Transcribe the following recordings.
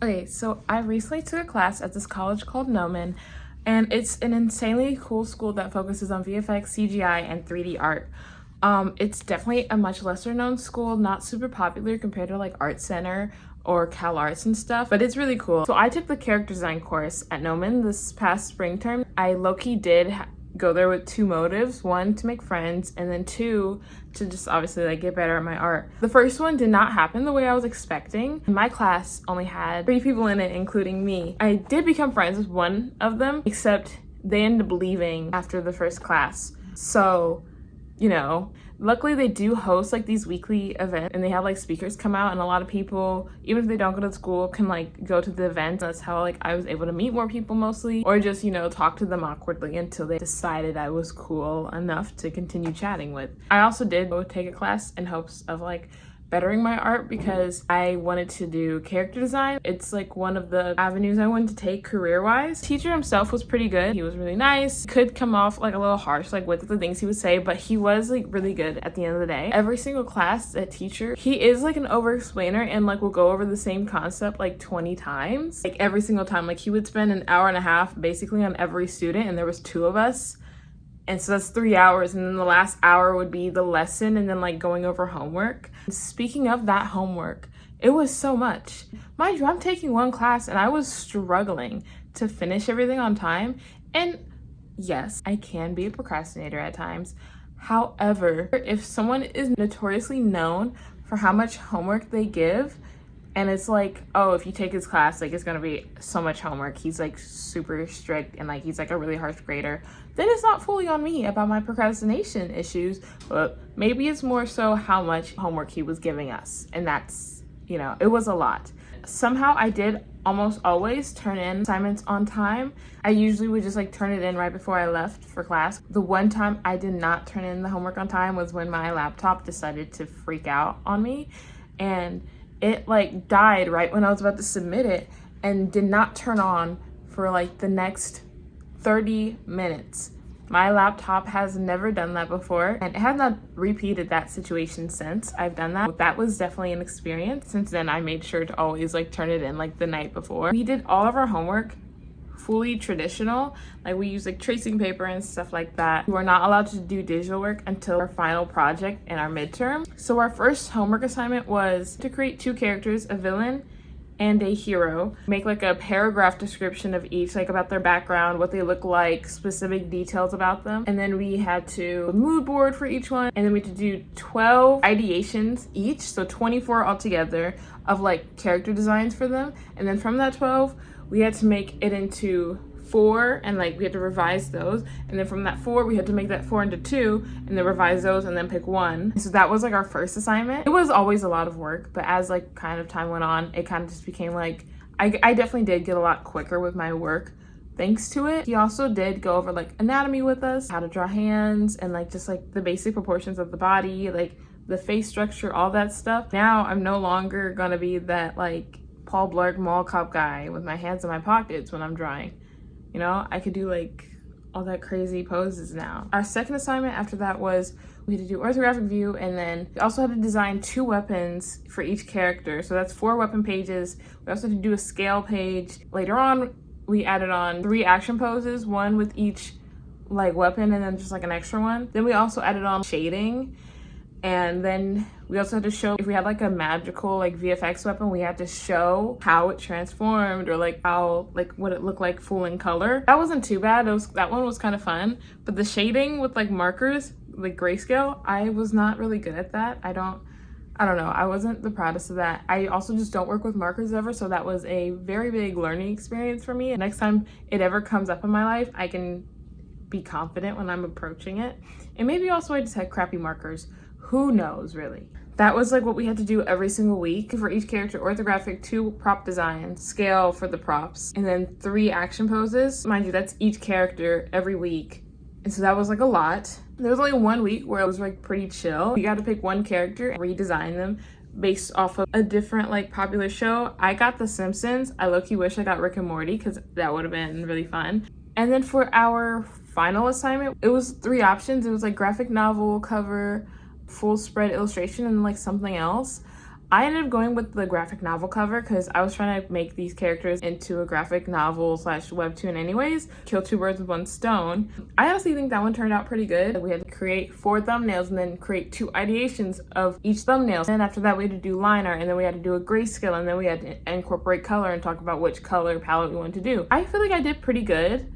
Okay, so I recently took a class at this college called Gnomon, and it's an insanely cool school that focuses on VFX, CGI, and 3D art. It's definitely a much lesser known school, not super popular compared to like Art Center or Cal Arts and stuff, but it's really cool. So I took the character design course at Gnomon this past spring term. I low-key did go there with two motives: one, to make friends, and then two, to just obviously like get better at my art. The first one did not happen the way I was expecting. My class only had 3 people in it, including me. I did become friends with one of them, except they ended up leaving after the first class. So, you know, luckily they do host like these weekly events, and they have like speakers come out, and a lot of people, even if they don't go to school, can like go to the events. That's how like I was able to meet more people mostly, or just, you know, talk to them awkwardly until they decided I was cool enough to continue chatting with. I also did go take a class in hopes of like bettering my art because I wanted to do character design. It's like one of the avenues I wanted to take career-wise. The teacher himself was pretty good. He was really nice. Could come off like a little harsh like with the things he would say, but he was like really good at the end of the day. Every single class, that teacher, he is like an over-explainer and like will go over the same concept like 20 times. Like every single time, like he would spend an hour and a half basically on every student, and there was 2 of us. And so that's 3 hours, and then the last hour would be the lesson and then like going over homework. Speaking of that homework, it was so much. Mind you, I'm taking one class and I was struggling to finish everything on time. And yes, I can be a procrastinator at times. However, if someone is notoriously known for how much homework they give, and it's like, oh, if you take his class, like it's gonna be so much homework, he's like super strict and like he's like a really harsh grader, then it's not fully on me about my procrastination issues, but maybe it's more so how much homework he was giving us. And that's, you know, it was a lot. Somehow I did almost always turn in assignments on time. I usually would just like turn it in right before I left for class. The one time I did not turn in the homework on time was when my laptop decided to freak out on me, and it like died right when I was about to submit it and did not turn on for like the next 30 minutes. My laptop has never done that before, and it has not repeated that situation since I've done that. That was definitely an experience. Since then, I made sure to always like turn it in like the night before. We did all of our homework fully traditional. Like we use like tracing paper and stuff like that. We were not allowed to do digital work until our final project in our midterm. So our first homework assignment was to create 2 characters, a villain and a hero. Make like a paragraph description of each, like about their background, what they look like, specific details about them. And then we had to mood board for each one, and then we had to do 12 ideations each, so 24 altogether of like character designs for them. And then from that 12, we had to make it into 4, and like we had to revise those, and then from that 4 we had to make that 4 into 2 and then revise those and then pick 1. So that was like our first assignment. It was always a lot of work, but as like kind of time went on, it kind of just became like I definitely did get a lot quicker with my work thanks to it. He also did go over like anatomy with us, how to draw hands, and like just like the basic proportions of the body, like the face structure, all that stuff. Now I'm no longer gonna be that like Paul Blart mall cop guy with my hands in my pockets when I'm drawing. You know, I could do like all that crazy poses now. Our second assignment after that was we had to do orthographic view, and then we also had to design 2 weapons for each character. So that's 4 weapon pages. We also had to do a scale page. Later on, we added on 3 action poses, 1 with each like weapon and then just like an extra one. Then we also added on shading. And then we also had to show if we had like a magical like VFX weapon, we had to show how it transformed, or like how like what it looked like full in color. That wasn't too bad. That one was kind of fun. But the shading with like markers, like grayscale, I was not really good at that. I don't know. I wasn't the proudest of that. I also just don't work with markers ever, so that was a very big learning experience for me. And next time it ever comes up in my life, I can be confident when I'm approaching it. And maybe also I just had crappy markers. Who knows, really? That was like what we had to do every single week. For each character, orthographic, 2 prop designs, scale for the props, and then 3 action poses. Mind you, that's each character every week. And so that was like a lot. There was only 1 week where it was like pretty chill. You got to pick 1 character and redesign them based off of a different like popular show. I got The Simpsons. I low-key wish I got Rick and Morty because that would have been really fun. And then for our final assignment, it was 3 options. It was like graphic novel cover, full spread illustration, and like something else. I ended up going with the graphic novel cover because I was trying to make these characters into a graphic novel slash webtoon anyways. Kill two birds with one stone. I honestly think that one turned out pretty good. We had to create 4 thumbnails and then create 2 ideations of each thumbnail. And then after that we had to do line art, and then we had to do a grayscale, and then we had to incorporate color and talk about which color palette we wanted to do. I feel like I did pretty good.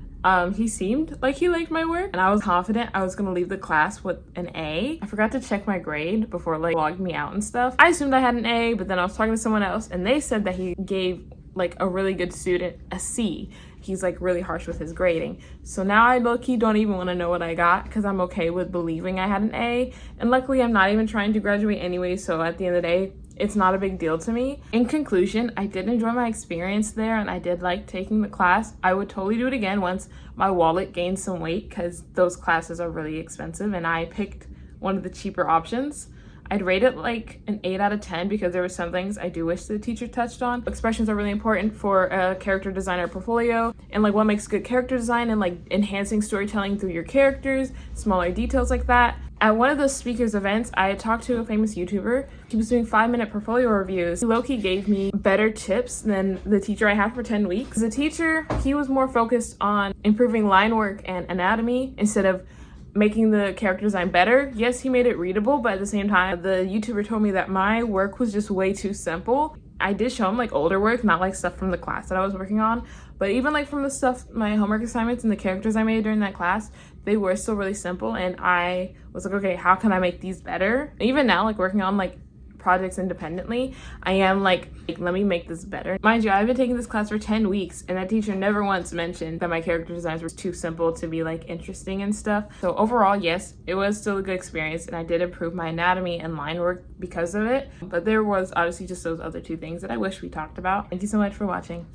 He seemed like he liked my work, and I was confident I was gonna leave the class with an A. I forgot to check my grade before like logged me out and stuff. I assumed I had an A, but then I was talking to someone else and they said that he gave like a really good student a C. He's like really harsh with his grading. So now I low-key don't even want to know what I got because I'm okay with believing I had an A. And luckily I'm not even trying to graduate anyway, so at the end of the day, it's not a big deal to me. In conclusion, I did enjoy my experience there and I did like taking the class. I would totally do it again once my wallet gained some weight because those classes are really expensive and I picked one of the cheaper options. I'd rate it like an 8 out of 10 because there were some things I do wish the teacher touched on. Expressions are really important for a character designer portfolio, and like what makes good character design and like enhancing storytelling through your characters, smaller details like that. At one of the speakers events, I had talked to a famous YouTuber. He was doing 5-minute portfolio reviews. Low-key gave me better tips than the teacher I had for 10 weeks. The teacher, he was more focused on improving line work and anatomy instead of making the character design better. Yes, he made it readable, but at the same time, the YouTuber told me that my work was just way too simple. I did show him like older work, not like stuff from the class that I was working on, but even like from the stuff, my homework assignments and the characters I made during that class, they were still really simple, and I was like, okay, how can I make these better? Even now, like working on like projects independently, I am like, let me make this better. Mind you, I've been taking this class for 10 weeks and that teacher never once mentioned that my character designs were too simple to be like interesting and stuff. So overall, yes, it was still a good experience and I did improve my anatomy and line work because of it. But there was obviously just those other 2 things that I wish we talked about. Thank you so much for watching,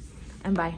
and bye.